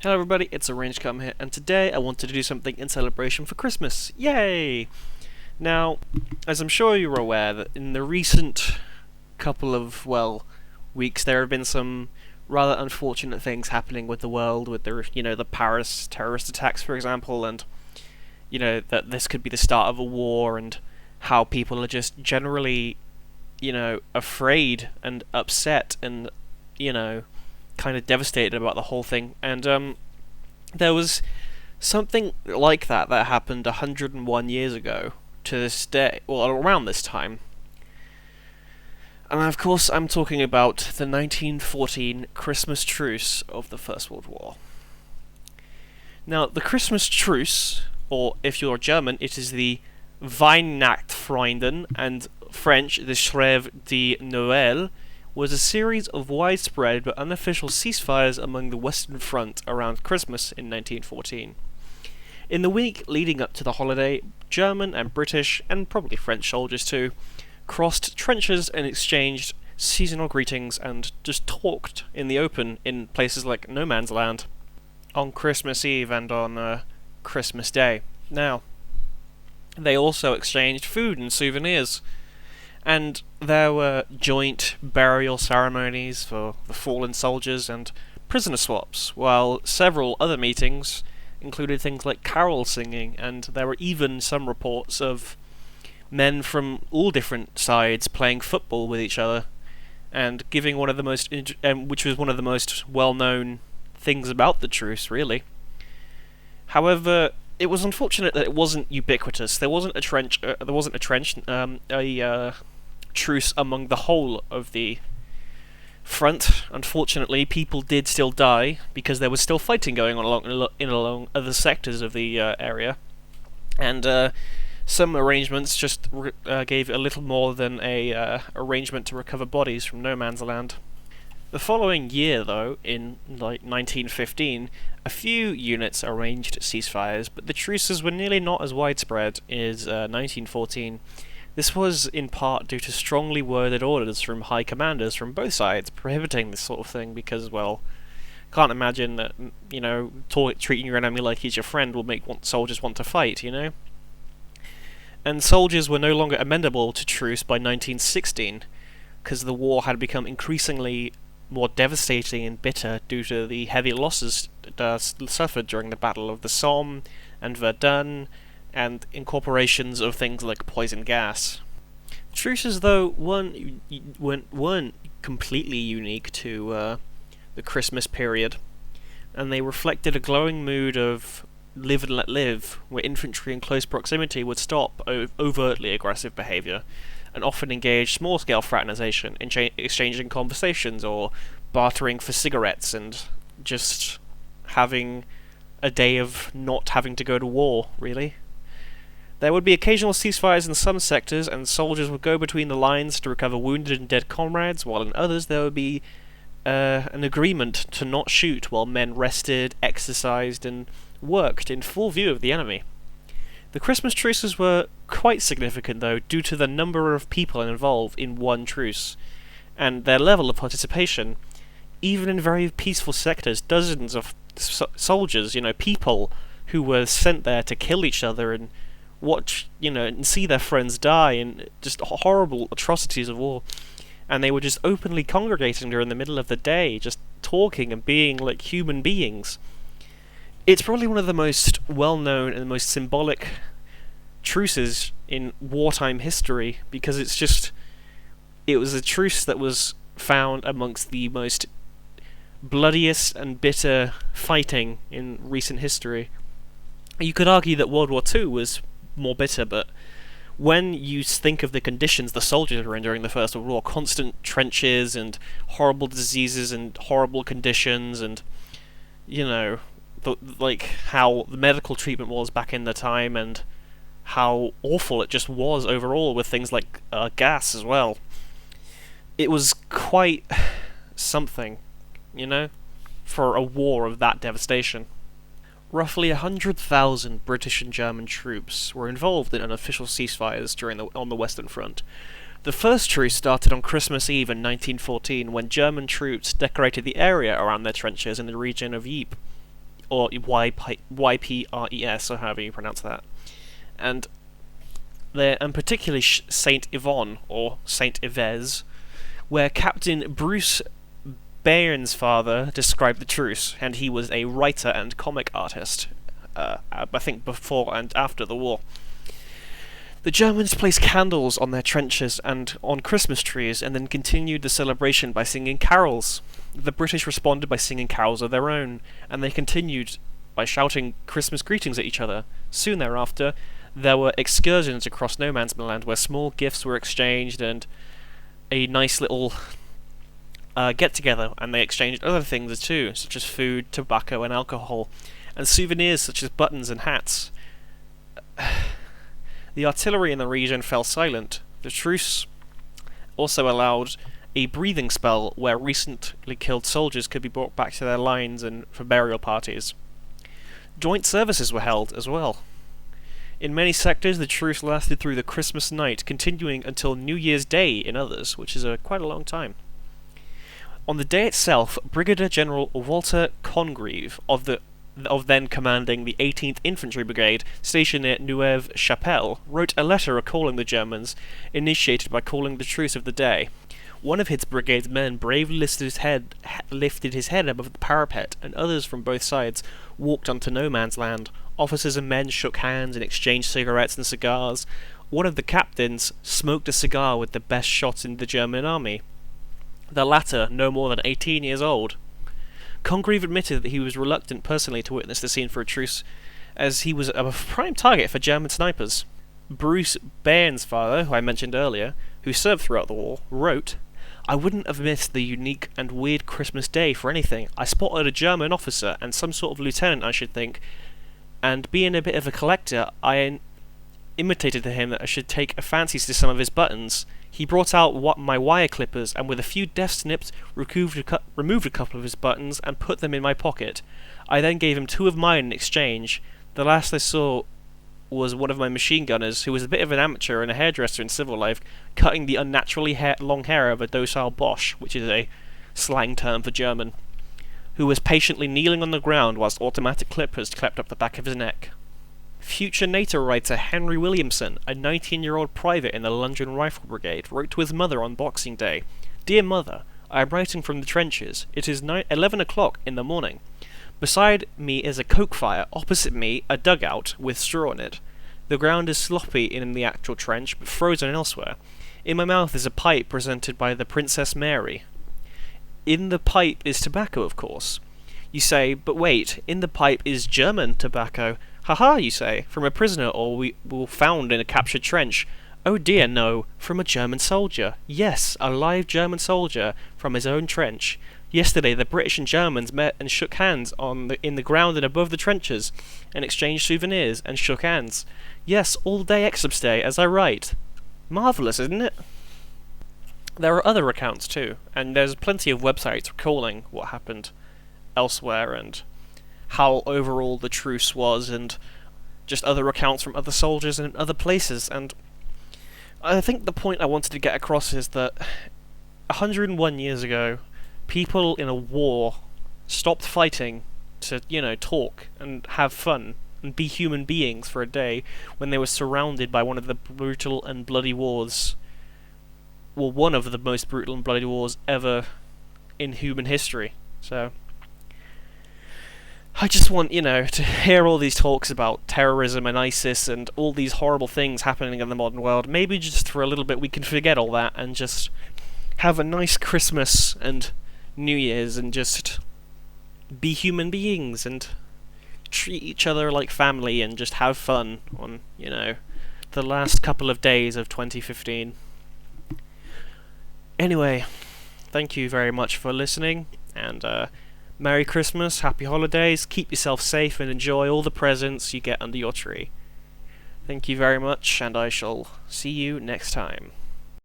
Hello everybody, it's ArrangedKarma here, and today I wanted to do something in celebration for Christmas. Yay! Now, as I'm sure you're aware, that in the recent couple of, weeks, there have been some rather unfortunate things happening with the world, with the Paris terrorist attacks, for example, and, that this could be the start of a war, and how people are just generally, afraid and upset and, kind of devastated about the whole thing. And there was something like that happened 101 years ago to this day, well, around this time. And of course, I'm talking about the 1914 Christmas Truce of the First World War. Now, the Christmas Truce, or if you're German, it is the Weihnachtsfreunden, and French, the Trêve de Noël, was a series of widespread but unofficial ceasefires among the Western Front around Christmas in 1914. In the week leading up to the holiday, German and British, and probably French soldiers too, crossed trenches and exchanged seasonal greetings and just talked in the open in places like No Man's Land on Christmas Eve and on Christmas Day. Now, they also exchanged food and souvenirs, and there were joint burial ceremonies for the fallen soldiers and prisoner swaps, while several other meetings included things like carol singing, and there were even some reports of men from all different sides playing football with each other, and giving one of the most, which was one of the most well-known things about the truce, really. However, it was unfortunate that it wasn't ubiquitous. There wasn't a truce among the whole of the front. Unfortunately, people did still die because there was still fighting going on along other sectors of the area, and some arrangements just gave a little more than a arrangement to recover bodies from No Man's Land. The following year, though, in 1915, a few units arranged ceasefires, but the truces were nearly not as widespread as 1914. This was in part due to strongly worded orders from high commanders from both sides prohibiting this sort of thing because, can't imagine that, treating your enemy like he's your friend will make soldiers want to fight, And soldiers were no longer amenable to truce by 1916, because the war had become increasingly more devastating and bitter due to the heavy losses suffered during the Battle of the Somme and Verdun, and incorporations of things like poison gas. Truces, though, weren't completely unique to the Christmas period, and they reflected a glowing mood of live and let live, where infantry in close proximity would stop overtly aggressive behaviour, and often engage small-scale fraternization in exchanging conversations or bartering for cigarettes and just having a day of not having to go to war, really. There would be occasional ceasefires in some sectors, and soldiers would go between the lines to recover wounded and dead comrades, while in others there would be an agreement to not shoot while men rested, exercised, and worked in full view of the enemy. The Christmas truces were quite significant, though, due to the number of people involved in one truce, and their level of participation. Even in very peaceful sectors, dozens of soldiers, people who were sent there to kill each other and watch, and see their friends die in just horrible atrocities of war. And they were just openly congregating during the middle of the day, just talking and being like human beings. It's probably one of the most well-known and the most symbolic truces in wartime history, because it was a truce that was found amongst the most bloodiest and bitter fighting in recent history. You could argue that World War II was more bitter, but when you think of the conditions the soldiers were in during the First World War, constant trenches and horrible diseases and horrible conditions, and how the medical treatment was back in the time, and how awful it just was overall with things like gas as well. It was quite something, for a war of that devastation. Roughly 100,000 British and German troops were involved in unofficial ceasefires on the Western Front. The first truce started on Christmas Eve in 1914, when German troops decorated the area around their trenches in the region of Ypres. or YPRES, or however you pronounce that. And particularly Saint Yvonne, or Saint Yves, where Captain Bruce Bairnsfather described the truce, and he was a writer and comic artist, I think before and after the war. The Germans placed candles on their trenches and on Christmas trees, and then continued the celebration by singing carols. The British responded by singing carols of their own, and they continued by shouting Christmas greetings at each other. Soon thereafter, there were excursions across no man's land where small gifts were exchanged and a nice little get-together, and they exchanged other things too, such as food, tobacco, and alcohol, and souvenirs such as buttons and hats. The artillery in the region fell silent. The truce also allowed a breathing spell where recently killed soldiers could be brought back to their lines and for burial parties. Joint services were held as well. In many sectors, the truce lasted through the Christmas night, continuing until New Year's Day in others, which is quite a long time. On the day itself, Brigadier General Walter Congreve of then commanding the 18th Infantry Brigade, stationed near Neuve Chapelle, wrote a letter recalling the Germans, initiated by calling the truce of the day. One of his brigade's men bravely lifted his head above the parapet, and others from both sides walked onto no man's land. Officers and men shook hands and exchanged cigarettes and cigars. One of the captains smoked a cigar with the best shot in the German army, the latter no more than 18 years old. Congreve admitted that he was reluctant personally to witness the scene for a truce, as he was a prime target for German snipers. Bruce Bairnsfather, who I mentioned earlier, who served throughout the war, wrote, "I wouldn't have missed the unique and weird Christmas day for anything. I spotted a German officer, and some sort of lieutenant I should think, and being a bit of a collector, I imitated to him that I should take a fancy to some of his buttons. He brought out my wire clippers, and with a few deft snips removed a couple of his buttons and put them in my pocket. I then gave him 2 of mine in exchange. The last I saw was one of my machine gunners, who was a bit of an amateur and a hairdresser in civil life, cutting the unnaturally long hair of a docile Boche, which is a slang term for German, who was patiently kneeling on the ground whilst automatic clippers clipped up the back of his neck." Future NATO writer Henry Williamson, a 19-year-old private in the London Rifle Brigade, wrote to his mother on Boxing Day, "Dear Mother, I am writing from the trenches. It is 11 o'clock in the morning. Beside me is a coke fire, opposite me a dugout with straw in it. The ground is sloppy in the actual trench, but frozen elsewhere. In my mouth is a pipe presented by the Princess Mary. In the pipe is tobacco, of course. You say, but wait, in the pipe is German tobacco. Haha, you say, from a prisoner or we were found in a captured trench. Oh dear, no, from a German soldier. Yes, a live German soldier from his own trench. Yesterday the British and Germans met and shook hands in the ground and above the trenches, and exchanged souvenirs and shook hands. Yes, all day Xmas Day, as I write. Marvellous, isn't it?" There are other accounts too, and there's plenty of websites recalling what happened elsewhere and how overall the truce was, and just other accounts from other soldiers in other places. And I think the point I wanted to get across is that 101 years ago, people in a war stopped fighting to, talk and have fun and be human beings for a day when they were surrounded by one of the brutal and bloody wars. Well, one of the most brutal and bloody wars ever in human history. So I just want, to hear all these talks about terrorism and ISIS and all these horrible things happening in the modern world. Maybe just for a little bit we can forget all that and just have a nice Christmas and New Year's and just be human beings and treat each other like family and just have fun on, the last couple of days of 2015. Anyway, thank you very much for listening, and Merry Christmas, Happy Holidays, keep yourself safe and enjoy all the presents you get under your tree. Thank you very much, and I shall see you next time.